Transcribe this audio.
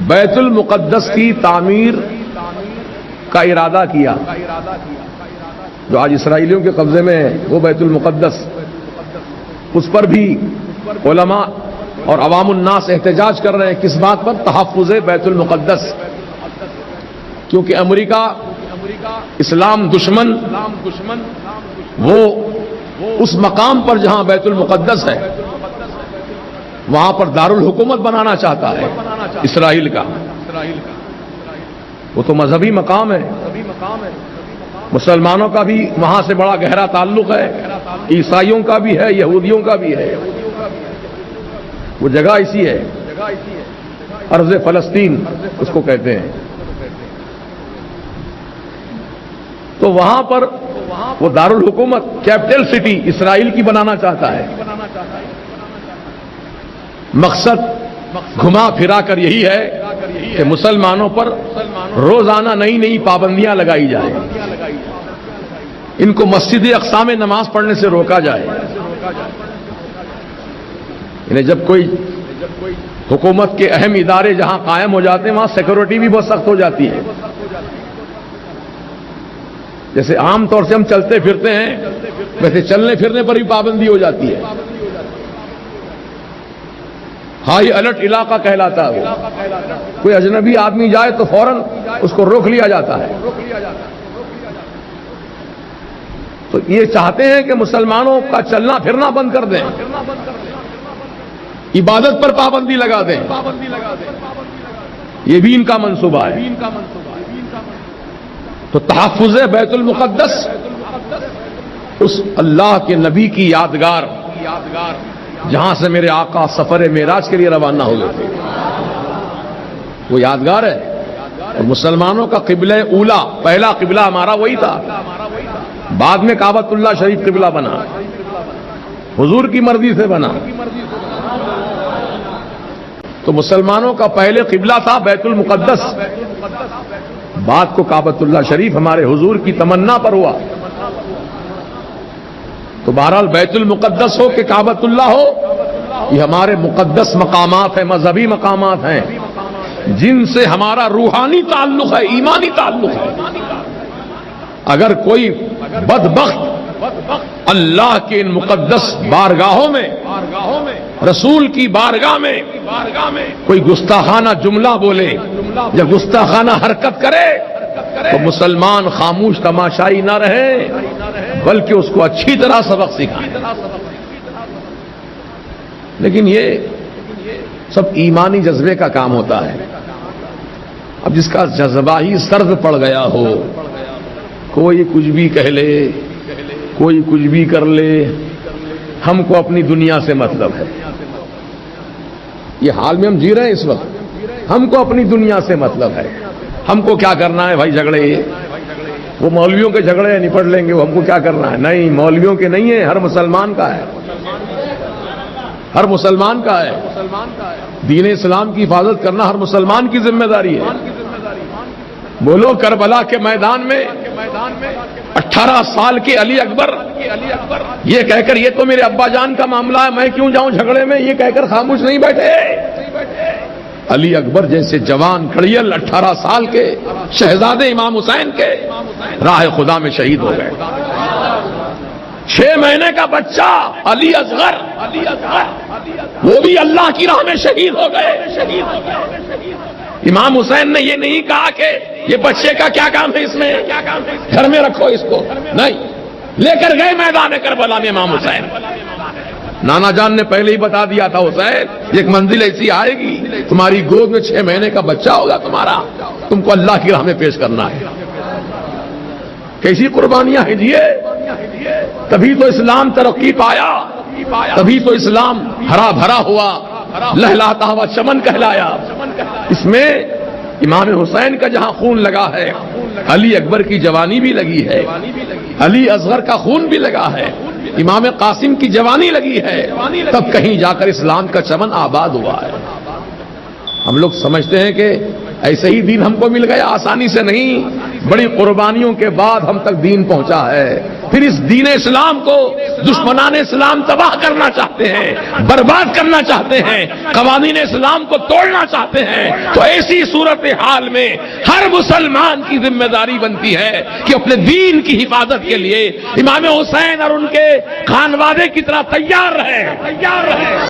بیت المقدس کی تعمیر کا ارادہ کیا، جو آج اسرائیلیوں کے قبضے میں ہے وہ بیت المقدس، اس پر بھی علماء اور عوام الناس احتجاج کر رہے ہیں۔ کس بات پر؟ تحفظ بیت المقدس، کیونکہ امریکہ اسلام دشمن وہ اس مقام پر جہاں بیت المقدس ہے وہاں پر دارالحکومت بنانا چاہتا ہے اسرائیل کا۔ وہ تو مذہبی مقام ہے، مسلمانوں کا بھی وہاں سے بڑا گہرا تعلق ہے، عیسائیوں کا بھی ہے، یہودیوں کا بھی ہے۔ وہ جگہ اسی ہے، ارض فلسطین اس کو کہتے ہیں۔ تو وہاں پر وہ دارالحکومت کیپٹل سٹی اسرائیل کی بنانا چاہتا ہے۔ مقصد گھما پھرا کر یہی ہے کہ مسلمانوں پر روزانہ نئی نئی پابندیاں لگائی جائیں، ان کو مسجد اقصی میں نماز پڑھنے سے روکا جائے۔ انہیں جب کوئی حکومت کے اہم ادارے جہاں قائم ہو جاتے ہیں وہاں سیکورٹی بھی بہت سخت ہو جاتی ہے۔ جیسے عام طور سے ہم چلتے پھرتے ہیں ویسے چلنے پھرنے پر بھی پابندی ہو جاتی ہے۔ ہائی الرٹ علاقہ کہلاتا ہے وہ، کوئی اجنبی آدمی جائے تو فوراً اس کو روک لیا جاتا ہے۔ تو یہ چاہتے ہیں کہ مسلمانوں کا چلنا پھرنا بند کر دیں، عبادت پر پابندی لگا دیں، یہ بھی ان کا منصوبہ ہے۔ تو تحفظ بیت المقدس اس اللہ کے نبی کی یادگار جہاں سے میرے آقا سفر معراج کے لیے روانہ ہوئے تھے، وہ یادگار ہے۔ اور مسلمانوں کا قبلہ اولا، پہلا قبلہ ہمارا وہی تھا، بعد میں کعبۃ اللہ شریف قبلہ بنا، حضور کی مرضی سے بنا۔ تو مسلمانوں کا پہلے قبلہ تھا بیت المقدس، بعد کو کعبۃ اللہ شریف ہمارے حضور کی تمنا پر ہوا۔ تو بہرحال بیت المقدس ہو کہ کعبۃ اللہ ہو، یہ ہمارے مقدس مقامات ہیں، مذہبی مقامات ہیں جن سے ہمارا روحانی تعلق ہے، ایمانی تعلق ہے۔ اگر کوئی بدبخت اللہ کے ان مقدس بارگاہوں میں، رسول کی بارگاہ میں کوئی گستاخانہ جملہ بولے یا گستاخانہ حرکت کرے تو مسلمان خاموش تماشائی نہ رہے بلکہ اس کو اچھی طرح سبق سکھائیں۔ لیکن یہ سب ایمانی جذبے کا کام ہوتا ہے۔ اب جس کا جذبہ ہی سرد پڑ گیا ہو، کوئی کچھ بھی کہہ لے، کوئی کچھ بھی کر لے، ہم کو اپنی دنیا سے مطلب ہے۔ یہ حال میں ہم جی رہے ہیں اس وقت، ہم کو اپنی دنیا سے مطلب ہے۔ ہم کو کیا کرنا ہے بھائی جھگڑے، وہ مولویوں کے جھگڑے نپٹ لیں گے، وہ ہم کو کیا کرنا ہے؟ نہیں، مولویوں کے نہیں ہے، ہر مسلمان کا ہے، ہر مسلمان کا ہے۔ دین اسلام کی حفاظت کرنا ہر مسلمان کی ذمہ داری ہے۔ بولو کربلا کے میدان میں 18 سال کے علی اکبر یہ کہہ کر یہ تو میرے ابا جان کا معاملہ ہے، میں کیوں جاؤں جھگڑے میں، یہ کہہ کر خاموش نہیں بیٹھے۔ علی اکبر جیسے جوان کھڑیل 18 سال کے شہزادے امام حسین کے راہ خدا میں شہید ہو گئے۔ 6 مہینے کا بچہ علی اصغر وہ بھی اللہ کی راہ میں شہید ہو گئے۔ امام حسین نے یہ نہیں کہا کہ یہ بچے کا کیا کام ہے، اس میں گھر میں رکھو اس کو، نہیں، لے کر گئے میدان کربلا میں امام حسین۔ نانا جان نے پہلے ہی بتا دیا تھا، حسین ایک منزل ایسی آئے گی تمہاری گود میں 6 مہینے کا بچہ ہوگا تمہارا، تم کو اللہ کی راہ میں پیش کرنا ہے۔ کیسی قربانیاں ہیں جی، تبھی تو اسلام ترقی پایا، تبھی تو اسلام ہرا بھرا ہوا، لہلاتا ہوا چمن کہلایا۔ اس میں امام حسین کا جہاں خون لگا ہے، علی اکبر کی جوانی بھی لگی ہے، علی اصغر کا خون بھی لگا ہے، امام قاسم کی جوانی لگی ہے، تب کہیں جا کر اسلام کا چمن آباد ہوا ہے۔ ہم لوگ سمجھتے ہیں کہ ایسے ہی دین ہم کو مل گیا، آسانی سے نہیں، بڑی قربانیوں کے بعد ہم تک دین پہنچا ہے۔ پھر اس دین اسلام کو دشمنان اسلام تباہ کرنا چاہتے ہیں، برباد کرنا چاہتے ہیں، قوانین اسلام کو توڑنا چاہتے ہیں، تو ایسی صورتحال میں ہر مسلمان کی ذمہ داری بنتی ہے کہ اپنے دین کی حفاظت کے لیے امام حسین اور ان کے خانوادے کی طرح تیار رہے۔